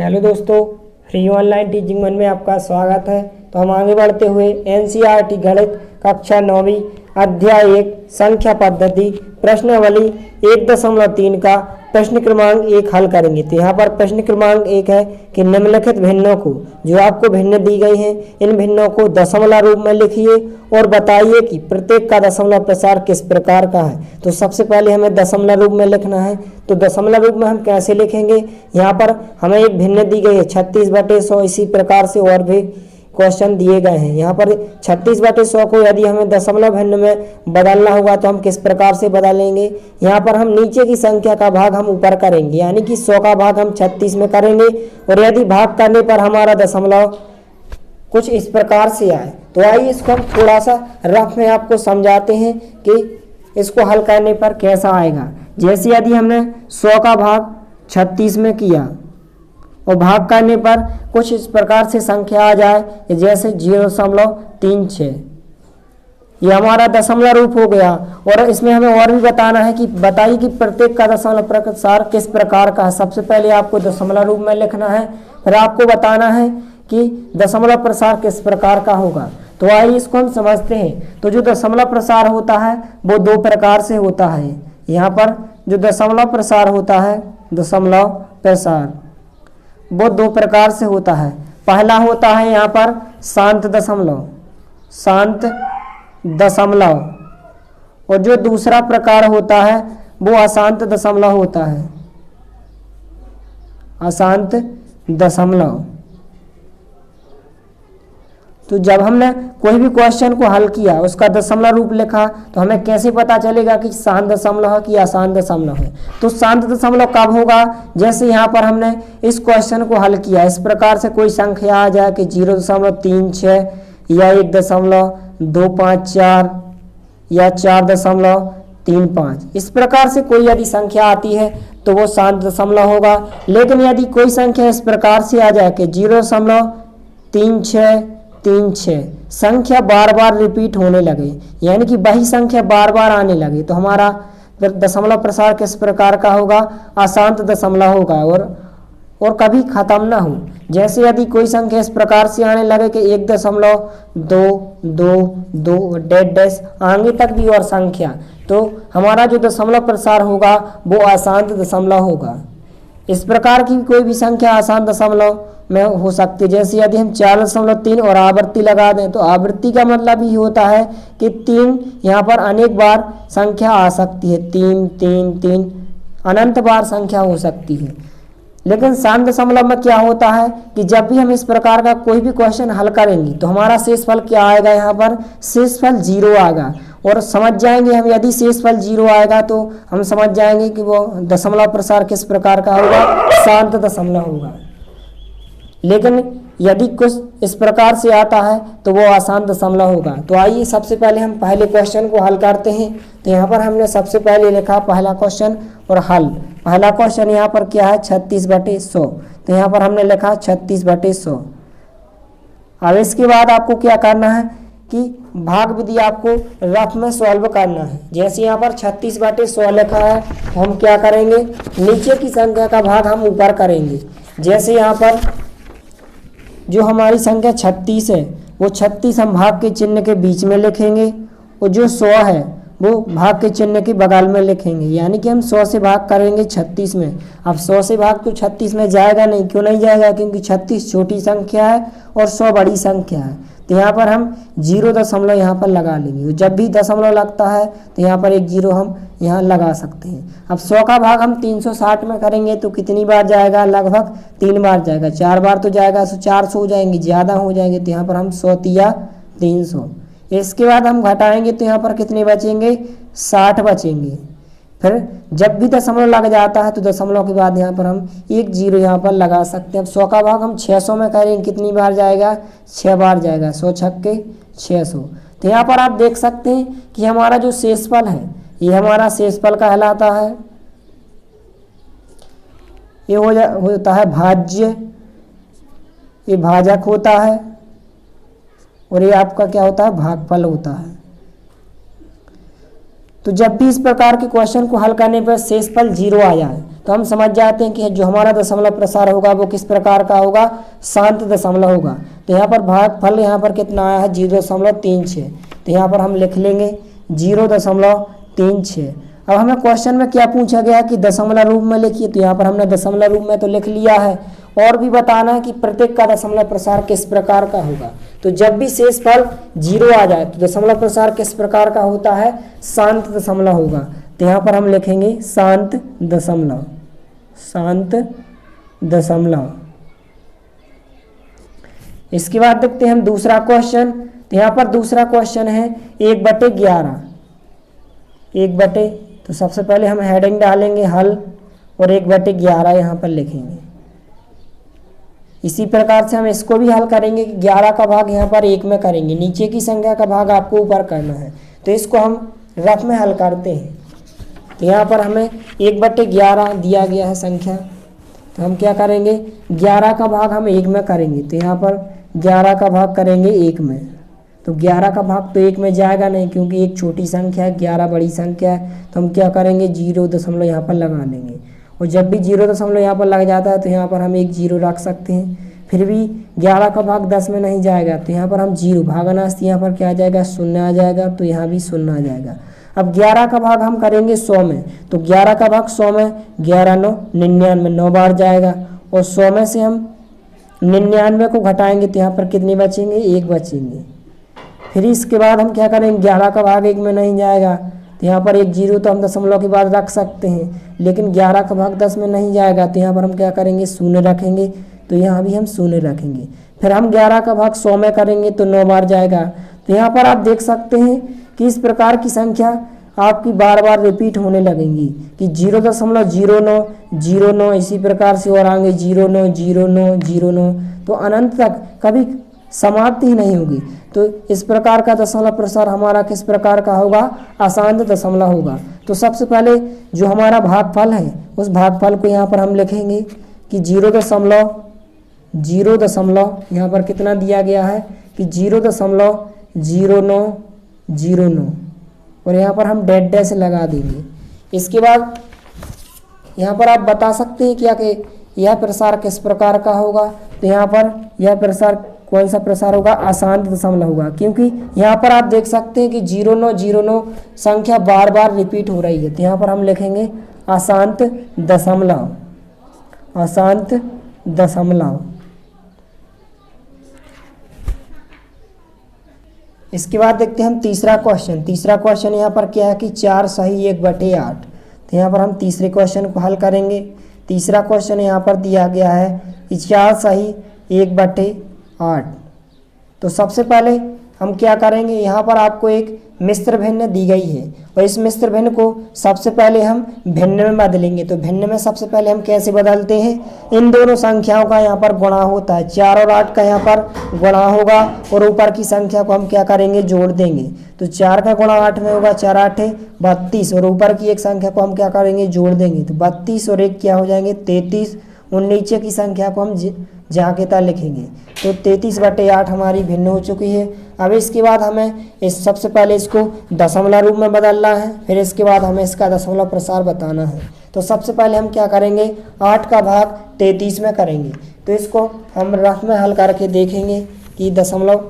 Hello दोस्तों, free online teaching one में आपका स्वागत है। तो हम आगे बढ़ते हुए एनसीईआरटी गणित कक्षा 9वीं अध्याय 1 संख्या पद्धति प्रश्नावली 1.3 का प्रश्न क्रमांक 1 हल करेंगे। तो यहाँ पर प्रश्न क्रमांक 1 है कि निम्नलिखित भिन्नों को, जो आपको भिन्न दी गई हैं, इन भिन्नों को दशमलव रूप में लिखिए और बताइए कि प्रत्येक का दशमलव प्रसार किस प्रकार का है। तो सबसे पहले हमें दशमलव रूप में लिखना है। तो दशमलव रूप में हम कैसे लिखेंगे, यहाँ पर हमें एक भिन्न दी गई है 36/100। इसी प्रकार से और भी क्वेश्चन दिए गए हैं। यहाँ पर 36/100 को यदि हमें दशमलव भिन्न में बदलना होगा तो हम किस प्रकार से बदलेंगे। यहाँ पर हम नीचे की संख्या का भाग हम ऊपर करेंगे, यानी कि 100 का भाग हम 36 में करेंगे। और यदि भाग करने पर हमारा दशमलव कुछ इस प्रकार से आए, तो आइए इसको हम थोड़ा सा रफ में आपको समझाते हैं कि इसको हल करने पर कैसा आएगा। जैसे यदि हमने 100 का भाग 36 में किया और भाग करने पर कुछ इस प्रकार से संख्या आ जाए, जैसे 0.36, ये हमारा दशमलव रूप हो गया। और इसमें हमें और भी बताना है कि बताइए कि प्रत्येक का दशमलव प्रसार किस प्रकार का है। सबसे पहले आपको दशमलव रूप में लिखना है, फिर आपको बताना है कि दशमलव प्रसार किस प्रकार का होगा। तो आइए इसको हम समझते हैं। तो जो दशमलव प्रसार होता है वो दो प्रकार से होता है। यहाँ पर जो दशमलव प्रसार होता है, दशमलव प्रसार वो दो प्रकार से होता है। पहला होता है यहाँ पर शांत दशमलव, शांत दशमलव, और जो दूसरा प्रकार होता है वो अशांत दशमलव होता है, अशांत दशमलव। तो जब हमने कोई भी क्वेश्चन को हल किया, उसका दशमलव रूप लिखा, तो हमें कैसे पता चलेगा कि शांत दशमलव है कि अशांत दशमलव है। तो शांत दशमलव कब होगा, जैसे यहाँ पर हमने इस क्वेश्चन को हल किया, इस प्रकार से कोई संख्या आ जाए कि 0.36 या 1.254 या 4.35, इस प्रकार से कोई यदि संख्या आती है तो वो शांत दशमलव होगा। लेकिन यदि कोई संख्या इस प्रकार से आ जाए कि 0.3636 संख्या बार बार रिपीट होने लगे, यानी कि वही संख्या बार बार आने लगे, तो हमारा दशमलव प्रसार किस प्रकार का होगा, अशांत दशमलव होगा। और कभी खत्म ना हो। जैसे यदि कोई संख्या इस प्रकार से आने लगे कि 1.222 डैश डैश आगे तक भी और संख्या, तो हमारा जो दशमलव प्रसार होगा वो अशांत दशमलव होगा। इस प्रकार की कोई भी संख्या अशांत दशमलव में हो सकती है। जैसे यदि हम 4.3 और आवृत्ति लगा दें, तो आवृत्ति का मतलब ये होता है कि 3 यहाँ पर अनेक बार संख्या आ सकती है, 3 3 3 अनंत बार संख्या हो सकती है। लेकिन शांत दशमलव में क्या होता है कि जब भी हम इस प्रकार का कोई भी क्वेश्चन हल करेंगे तो हमारा शेषफल क्या आएगा, यहाँ पर शेषफल 0 आएगा। और समझ जाएंगे हम, यदि शेषफल 0 आएगा तो हम समझ जाएंगे कि वो दशमलव प्रसार किस प्रकार का होगा, शांत दशमलव होगा। लेकिन यदि कुछ इस प्रकार से आता है तो वो अशांत दशमलव होगा। तो आइए सबसे पहले हम पहले क्वेश्चन को हल करते हैं। तो यहाँ पर हमने सबसे पहले लिखा पहला क्वेश्चन और हल। पहला क्वेश्चन यहाँ पर क्या है, 36/100। तो यहाँ पर हमने लिखा 36/100। अब इसके बाद आपको क्या करना है कि भाग विधि आपको रफ में सॉल्व करना है। जैसे यहाँ पर 36/100 लिखा है, तो हम क्या करेंगे, नीचे की संख्या का भाग हम ऊपर करेंगे। जैसे यहाँ पर जो हमारी संख्या 36 है, वो 36 हम भाग के चिन्ह के बीच में लिखेंगे, और जो 100 है वो भाग के चिन्ह के बगल में लिखेंगे। यानी कि हम 100 से भाग करेंगे 36 में। अब 100 से भाग तो 36 में जाएगा नहीं, क्यों नहीं जाएगा, क्योंकि 36 छोटी संख्या है और 100 बड़ी संख्या है। तो यहाँ पर हम 0 दशमलव यहाँ पर लगा लेंगे। जब भी दशमलव लगता है तो यहाँ पर एक 0 हम यहाँ लगा सकते हैं। अब 100 का भाग हम 360 में करेंगे तो कितनी बार जाएगा, लगभग 3 बार जाएगा। 4 बार तो जाएगा तो 400 हो जाएंगे, ज़्यादा हो जाएंगे। तो यहाँ पर हम 100 तिया 300। इसके बाद हम घटाएंगे तो यहाँ पर कितने बचेंगे, 60 बचेंगे। फिर जब भी दशमलव लग जाता है तो दशमलव के बाद यहाँ पर हम एक 0 यहाँ पर लगा सकते हैं। अब 100 का भाग हम 600 में करेंगे, कितनी बार जाएगा, 6 बार जाएगा। 100 छक्के 600। तो यहाँ पर आप देख सकते हैं कि हमारा जो शेषफल है, ये हमारा शेषफल कहलाता है। ये होता है भाज्य, ये भाजक होता है, और ये आपका क्या होता है, भागफल होता है। तो जब भी इस प्रकार के क्वेश्चन को हल करने पर शेषफल 0 आ जाए तो तो हम समझ जाते हैं कि जो हमारा दशमलव प्रसार होगा वो किस प्रकार का होगा, शांत दशमलव होगा। तो यहाँ पर भागफल यहाँ पर कितना आया है 0.36। तो यहाँ पर हम लिख लेंगे 0.36। अब हमें क्वेश्चन में क्या पूछा गया कि दशमलव रूप में लिखिए, तो यहाँ पर हमने दशमलव रूप में तो लिख लिया है, और भी बताना है कि प्रत्येक का दशमलव प्रसार किस प्रकार का होगा। तो जब भी शेषफल 0 आ जाए तो दशमलव प्रसार किस प्रकार का होता है, शांत दशमलव होगा। तो यहाँ पर हम लिखेंगे शांत दशमलव, शांत दशमलव। इसके बाद देखते हैं हम दूसरा क्वेश्चन। तो यहाँ पर दूसरा क्वेश्चन है 1/11, 1/, तो सबसे पहले हम हेडिंग डालेंगे हल और 1/11 यहाँ पर लिखेंगे। इसी प्रकार से हम इसको भी हल करेंगे कि 11 का भाग यहाँ पर 1 में करेंगे, नीचे की संख्या का भाग आपको ऊपर करना है। तो इसको हम रफ में हल करते हैं। तो यहाँ पर हमें 1/11 दिया गया है संख्या, तो हम क्या करेंगे 11 का भाग हम 1 में करेंगे। तो यहाँ पर 11 का भाग करेंगे 1 में, तो 11 का भाग तो 1 में जाएगा नहीं क्योंकि एक छोटी संख्या है, 11 बड़ी संख्या है। तो हम क्या करेंगे 0 यहाँ पर लगा देंगे, और जब भी 0 यहाँ पर लग जाता है तो यहाँ पर हम एक 0 रख सकते हैं। फिर भी 11 का भाग 10 में नहीं जाएगा, तो यहाँ पर हम 0 भागानाश, यहाँ पर क्या आ जाएगा 0 आ जाएगा, तो यहाँ भी 0 आ जाएगा। अब 11 का भाग हम करेंगे 100 में, तो 11 का भाग 100 में 11 9 99, 9 बार जाएगा, और 100 में से हम 99 को घटाएंगे तो यहाँ पर कितने बचेंगे 1 बचेंगे। फिर इसके बाद हम क्या करेंगे 11 का भाग 1 में नहीं जाएगा, तो यहाँ पर एक 0 तो हम दशमलव के बाद रख सकते हैं, लेकिन 11 का भाग 10 में नहीं जाएगा, तो यहाँ पर हम क्या करेंगे 0 रखेंगे, तो यहाँ भी हम 0 रखेंगे। फिर हम 11 का भाग 100 में करेंगे तो 9 बार जाएगा। तो यहाँ पर आप देख सकते हैं कि इस प्रकार की संख्या आपकी बार बार रिपीट होने लगेंगी कि 0.09 09, इसी प्रकार से और आगे 09 09 09, तो अनंत तक कभी समाप्ति ही नहीं होगी। तो इस प्रकार का दशमलव प्रसार हमारा किस प्रकार का होगा, अशांत दशमलव होगा। तो सबसे पहले जो हमारा भागफल है उस भागफल को यहाँ पर हम लिखेंगे कि 0.09 यहाँ पर कितना दिया गया है कि 0.0909, और यहाँ पर हम डैश लगा देंगे। इसके बाद यहाँ पर आप बता सकते हैं क्या कि यह प्रसार किस प्रकार का होगा। तो यहाँ पर यह प्रसार कौन सा प्रसार होगा, अशांत दशमलव होगा, क्योंकि यहाँ पर आप देख सकते हैं कि 0909 संख्या बार बार रिपीट हो रही है। तो यहाँ पर हम लिखेंगे अशांत दशमलव, अशांत दशमलव। इसके बाद देखते हैं हम तीसरा क्वेश्चन। तीसरा क्वेश्चन यहाँ पर क्या है कि 4 सही 1/8। तो यहाँ पर हम तीसरे क्वेश्चन को हल करेंगे। तीसरा क्वेश्चन यहाँ पर दिया गया है कि 4 सही 1/8। तो सबसे पहले हम क्या करेंगे, यहाँ पर आपको एक मिश्र भिन्न दी गई है, और इस मिश्र भिन्न को सबसे पहले हम भिन्न में बदलेंगे। तो भिन्न में सबसे पहले हम कैसे बदलते हैं, इन दोनों संख्याओं का यहाँ पर गुणा होता है, 4 और 8 का यहाँ पर गुणा होगा, और ऊपर की संख्या को हम क्या करेंगे जोड़ देंगे। तो 4 का गुणा 8 में होगा, 4 8 32, और ऊपर की एक संख्या को हम क्या करेंगे जोड़ देंगे। तो 32 और 1 क्या हो जाएंगे 33, और नीचे की संख्या को हम जहाँ के तहाँ लिखेंगे। तो 33/8 हमारी भिन्न हो चुकी है। अब इसके बाद हमें इस सबसे पहले इसको दशमलव रूप में बदलना है, फिर इसके बाद हमें इसका दशमलव प्रसार बताना है। तो सबसे पहले हम क्या करेंगे 8 का भाग 33 में करेंगे। तो इसको हम रफ में हल करके देखेंगे कि दशमलव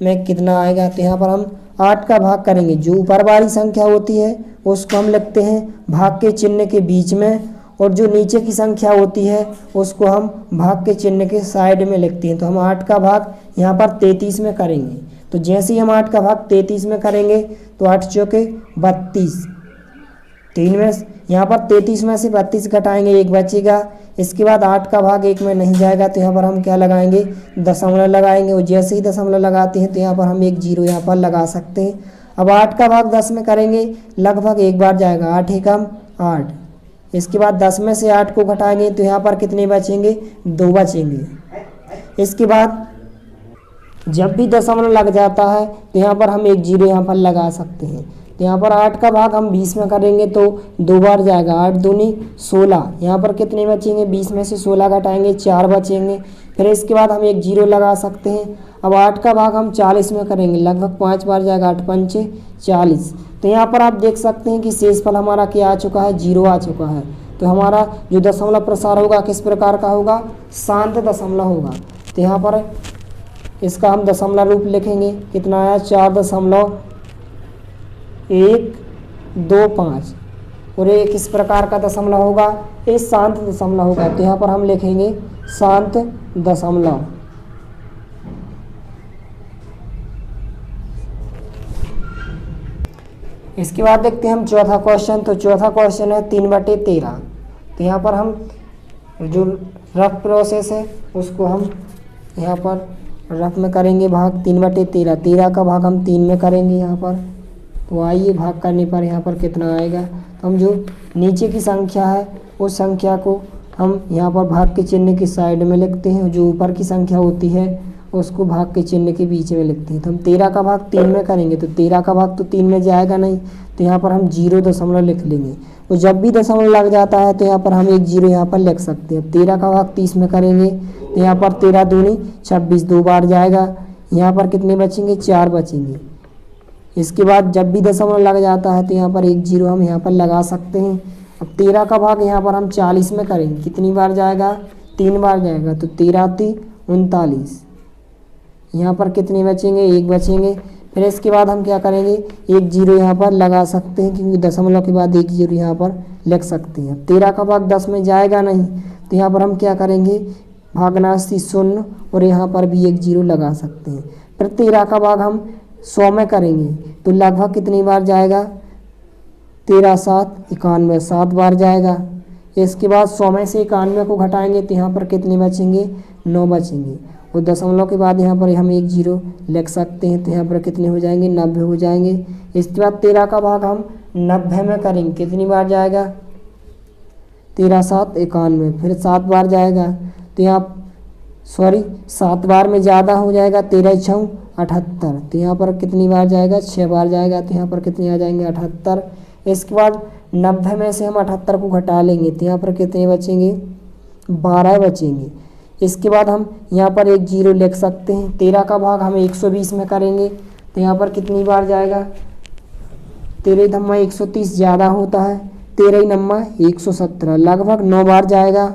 में कितना आएगा। तो यहाँ पर हम 8 का भाग करेंगे, जो ऊपर वाली संख्या होती है उसको हम लिखते हैं भाग के चिन्ह के बीच में, और जो नीचे की संख्या होती है उसको हम भाग के चिन्ह के साइड में लिखते हैं। तो हम 8 का भाग यहाँ पर 33 में करेंगे। तो जैसे ही हम 8 का भाग 33 में करेंगे तो 8 चौके 32, 3 में यहाँ पर 33 में से 32 घटाएंगे 1 बचेगा। इसके बाद 8 का भाग 1 में नहीं जाएगा, तो यहाँ पर हम क्या लगाएंगे दशमलव लगाएंगे, और जैसे ही दशमलव लगाते हैं तो यहाँ पर हम एक 0 यहाँ पर लगा सकते हैं। अब 8 का भाग 10 में करेंगे, लगभग 1 बार जाएगा, 8 एकम 8। इसके बाद 10 में से 8 को घटाएंगे तो यहाँ पर कितने बचेंगे 2 बचेंगे। इसके बाद जब भी दशमलव लग जाता है तो यहाँ पर हम एक 0 यहाँ पर लगा सकते हैं। तो यहाँ पर 8 का भाग हम 20 में करेंगे तो 2 बार जाएगा, 8 दूनी 16, यहाँ पर कितने बचेंगे 20 में से 16 घटाएंगे 4 बचेंगे। फिर इसके बाद हम एक 0 लगा सकते हैं। अब 8 का भाग हम 40 में करेंगे, लगभग 5 बार जाएगा, 8 पंचे 40। तो यहाँ पर आप देख सकते हैं कि शेषफल हमारा क्या आ चुका है 0 आ चुका है। तो हमारा जो दशमलव प्रसार होगा किस प्रकार का होगा, शांत दशमलव होगा। तो यहाँ पर इसका हम दशमलव रूप लिखेंगे, कितना आया 4.125 और ये किस प्रकार का दशमलव होगा, ये शांत दशमलव होगा। तो यहाँ पर हम लिखेंगे शांत दशमलव। इसके बाद देखते हैं हम चौथा क्वेश्चन। तो चौथा क्वेश्चन है 3/13। तो यहाँ पर हम जो रफ प्रोसेस है उसको हम यहाँ पर रफ में करेंगे भाग 3/13। 13 का भाग हम 3 में करेंगे यहाँ पर। तो आइए भाग करने पर यहाँ पर कितना आएगा। तो हम जो नीचे की संख्या है उस संख्या को हम यहाँ पर भाग के चिन्ह की साइड में लिखते हैं, जो ऊपर की संख्या होती है उसको भाग के चिन्ह के बीच में लिखते हैं। तो हम 13 का भाग 3 में करेंगे, तो 13 का भाग तो 3 में जाएगा नहीं, तो यहाँ पर हम 0 दशमलव लिख लेंगे। तो जब भी दशमलव लग जाता है तो यहाँ पर हम एक 0 यहाँ पर लिख सकते हैं। 13 का भाग 30 में करेंगे, तो यहाँ पर 13 दूनी 26 दो बार जाएगा, यहाँ पर कितने बचेंगे, 4 बचेंगे। इसके बाद जब भी दशमलव लग जाता है तो यहाँ पर एक 0 हम यहाँ पर लगा सकते हैं। अब 13 का भाग यहाँ पर हम 40 में करेंगे, कितनी बार जाएगा, 3 बार जाएगा। तो 13 × 39, यहाँ पर कितने बचेंगे, 1 बचेंगे। फिर इसके बाद हम क्या करेंगे, एक 0 यहाँ पर लगा सकते हैं, क्योंकि दशमलव के बाद एक 0 यहाँ पर लिख सकते हैं। 13 का भाग 10 में जाएगा नहीं, तो यहाँ पर हम क्या करेंगे, भागनाशी 0 और यहाँ पर भी एक 0 लगा सकते हैं। फिर 13 का भाग हम 100 में करेंगे, तो लगभग कितनी बार जाएगा, 13 × 7 = 91, 7 बार जाएगा। इसके बाद 100 में से 91 को घटाएंगे तो यहाँ पर कितने बचेंगे, 9 बचेंगे। और दशमलव के बाद यहाँ पर हम एक 0 लिख सकते हैं, तो यहाँ पर कितने हो जाएंगे, 90 हो जाएंगे। इसके बाद 13 का भाग हम 90 में करेंगे, कितनी बार जाएगा, 13 × 7 = 91, फिर 7 बार जाएगा। तो यहाँ 7 बार में ज़्यादा हो जाएगा, 13 × 6 = 78, तो यहाँ पर कितनी बार जाएगा, 6 बार जाएगा। तो यहाँ पर कितने आ जाएंगे, 78। इसके बाद 90 में से हम 78 को घटा लेंगे, तो यहाँ पर कितने बचेंगे, 12 बचेंगे। इसके बाद हम यहाँ पर एक 0 लिख सकते हैं। 13 का भाग हम 120 में करेंगे, तो यहाँ पर कितनी बार जाएगा, 13 × 130 ज़्यादा होता है, 13 × 117, लगभग 9 बार जाएगा।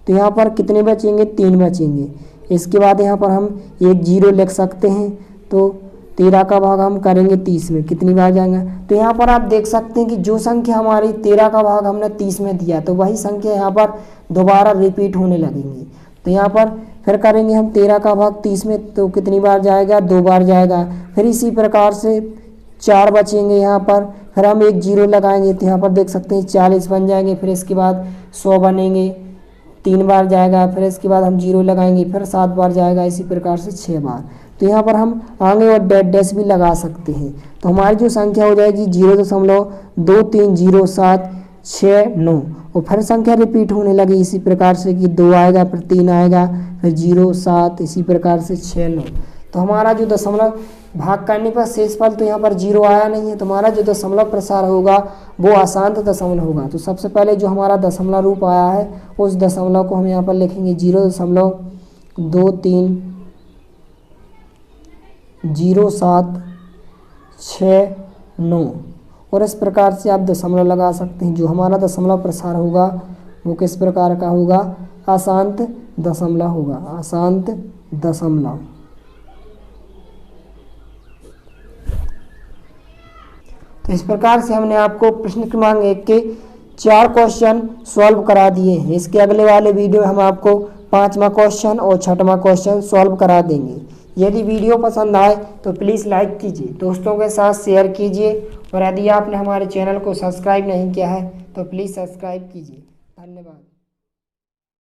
तो यहाँ पर कितने बचेंगे, 3 बचेंगे। इसके बाद यहाँ पर हम एक 0 लिख सकते हैं। तो 13 का भाग हम करेंगे 30 में, कितनी बार जाएगा। तो यहाँ पर आप देख सकते हैं कि जो संख्या हमारी 13 का भाग हमने 30 में दिया, तो वही संख्या यहाँ पर दोबारा रिपीट होने लगेंगी। तो यहाँ पर फिर करेंगे हम 13 का भाग 30 में, तो कितनी बार जाएगा, 2 बार जाएगा। फिर इसी प्रकार से 4 बचेंगे यहाँ पर, फिर हम एक 0 लगाएंगे, तो यहाँ पर देख सकते हैं 40 बन जाएंगे। फिर इसके बाद 100 बनेंगे, 3 बार जाएगा। फिर इसके बाद हम 0 लगाएंगे, फिर 7 बार जाएगा, इसी प्रकार से 6 बार। तो यहाँ पर हम आगे और डैश भी लगा सकते हैं। तो हमारी जो संख्या हो जाएगी 0.230769, और फिर संख्या रिपीट होने लगी इसी प्रकार से कि 2 आएगा, फिर 3 आएगा, फिर 0, 7, इसी प्रकार से 6, 9। तो हमारा जो दशमलव भाग करने पर शेषफल तो यहाँ पर 0 आया नहीं है, तो हमारा जो दशमलव प्रसार होगा वो अशांत दशमलव होगा। तो सबसे पहले जो हमारा दशमलव रूप आया है उस दशमलव को हम यहाँ पर लिखेंगे 0.230769, और इस प्रकार से आप दशमलव लगा सकते हैं। जो हमारा दशमलव प्रसार होगा वो किस प्रकार का होगा, अशांत दशमलव होगा, अशांत दशमलव। तो इस प्रकार से हमने आपको प्रश्न क्रमांक 1 के 4 क्वेश्चन सॉल्व करा दिए हैं। इसके अगले वाले वीडियो में हम आपको 5वां क्वेश्चन और 6वां क्वेश्चन सॉल्व करा देंगे। यदि वीडियो पसंद आए तो प्लीज़ लाइक कीजिए, दोस्तों के साथ शेयर कीजिए, और यदि आपने हमारे चैनल को सब्सक्राइब नहीं किया है तो प्लीज़ सब्सक्राइब कीजिए। धन्यवाद।